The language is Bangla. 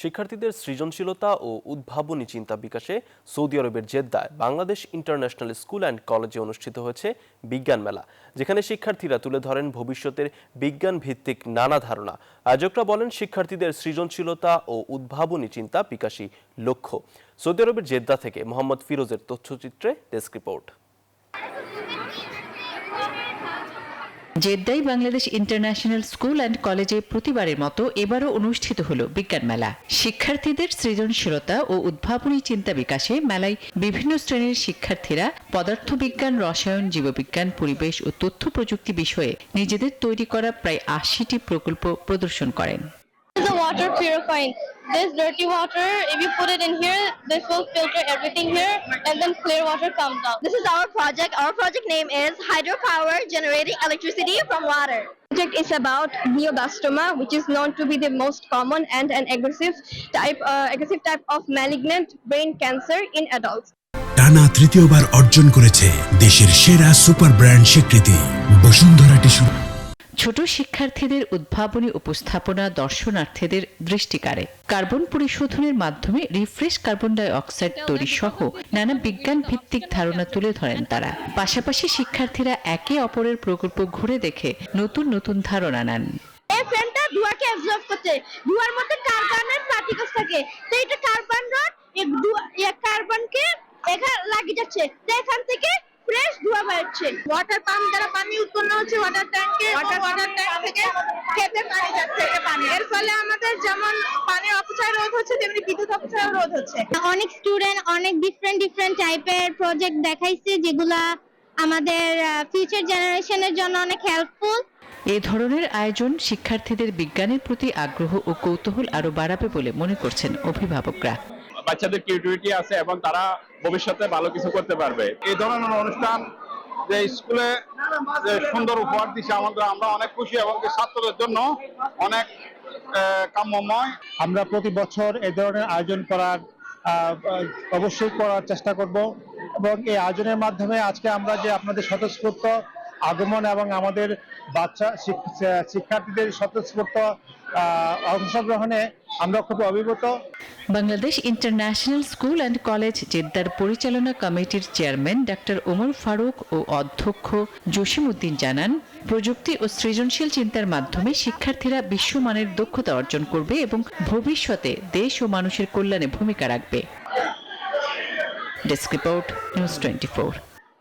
শিক্ষার্থীদের সৃজনশীলতা ও উদ্ভাবনী চিন্তা বিকাশে সৌদি আরবের জেদ্দায় বাংলাদেশ ইন্টারন্যাশনাল স্কুল অ্যান্ড কলেজে অনুষ্ঠিত হয়েছে বিজ্ঞান মেলা, যেখানে শিক্ষার্থীরা তুলে ধরেন ভবিষ্যতের বিজ্ঞান ভিত্তিক নানা ধারণা। আয়োজকরা বলেন, শিক্ষার্থীদের সৃজনশীলতা ও উদ্ভাবনী চিন্তা বিকাশই লক্ষ্য। সৌদি আরবের জেদ্দা থেকে মোহাম্মদ ফিরোজের তথ্যচিত্রে ডেস্ক রিপোর্ট। জেদ্দায় বাংলাদেশ ইন্টারন্যাশনাল স্কুল অ্যান্ড কলেজে প্রতিবারের মতো এবারও অনুষ্ঠিত হলো বিজ্ঞান মেলা। শিক্ষার্থীদের সৃজনশীলতা ও উদ্ভাবনী চিন্তা বিকাশে মেলায় বিভিন্ন শ্রেণীর শিক্ষার্থীরা পদার্থবিজ্ঞান, রসায়ন, জীববিজ্ঞান, পরিবেশ ও তথ্য প্রযুক্তি বিষয়ে নিজেদের তৈরি করা প্রায় ৮০টি প্রকল্প প্রদর্শন করেন। The water purifying. This dirty water, if you put it in here, this will filter everything here, and then clear water comes out. This is our project. Our project name is Hydropower Generating Electricity from Water. The project is about glioblastoma, which is known to be the most common and an aggressive type of malignant brain cancer in adults. টানা তৃতীয়বার অর্জন করেছে দেশের সেরা সুপার ব্র্যান্ড স্বীকৃতি বসুন্ধরা টিস্যু। ছোট শিক্ষার্থীদের উদ্ভাবনী উপস্থাপনা দর্শনার্থীদের দৃষ্টি কাড়ে। কার্বন পরিশোধনের মাধ্যমে রিফ্রেশ কার্বন ডাই অক্সাইড তৈরি সহ নানা বিজ্ঞান ভিত্তিক ধারণা তুলে ধরেন তারা। পাশাপাশি শিক্ষার্থীরা একে অপরের প্রকল্প ঘুরে দেখে নতুন নতুন ধারণা নেন। এই ফ্রেমটা ধোঁয়াকে অ্যাবজর্ব করছে। ধোঁয়ার মধ্যে কার্বনের পার্টিকেলস থাকে, তো এটা কার্বন রড কার্বনকে এখানে লাগিয়ে যাচ্ছে, তো এখান থেকে ফ্রেশ ধোঁয়া বেরোচ্ছে। ওয়াটার পাম্প দ্বারা পানি উৎপন্ন হচ্ছে ওয়াটার ট্যাঙ্কে, ওয়াটার ট্যাঙ্ক থেকে খেতে পানি যাচ্ছে। এর ফলে আমাদের যেমন পানির অপচয় রোধ হচ্ছে, তেমনি বিদ্যুৎ অপচয় রোধ হচ্ছে। অনেক স্টুডেন্ট অনেক ডিফারেন্ট টাইপের প্রজেক্ট দেখাইছে, যেগুলা আমাদের ফিউচার জেনারেশনের জন্য অনেক হেল্পফুল। এ ধরনের আয়োজন শিক্ষার্থীদের বিজ্ঞানের প্রতি আগ্রহ ও কৌতূহল আরো বাড়াবে বলে মনে করছেন অভিভাবকরা। বাচ্চাদের কিউরিটি আছে এবং তারা ভবিষ্যতে ভালো কিছু করতে পারবে। এই ধরনের অনুষ্ঠান যে স্কুলে যে সুন্দর উপহার দিচ্ছে আমরা অনেক খুশি এবং ছাত্রদের জন্য অনেক কাম্যময়। আমরা প্রতি বছর এই ধরনের আয়োজন অবশ্যই করার চেষ্টা করব এবং এই আয়োজনের মাধ্যমে আজকে আমরা যে আপনাদের স্বতঃস্ফূর্ত আগমন এবং আমাদের শিক্ষার্থীদের স্বতঃস্ফূর্ত অংশগ্রহণে আমরা খুব অভিভূত। Bangladesh international school and college জেদ্দার পরিচালনা কমিটির চেয়ারম্যান ডাক্তার ওমর ফারুক ও অধ্যক্ষ জসিম উদ্দিন জানান, প্রযুক্তি ও সৃজনশীল চিন্তার মাধ্যমে শিক্ষার্থীরা বিশ্বমানের দক্ষতা অর্জন করবে এবং ভবিষ্যতে দেশ ও মানুষের কল্যাণে ভূমিকা রাখবে। Desk report, news 24।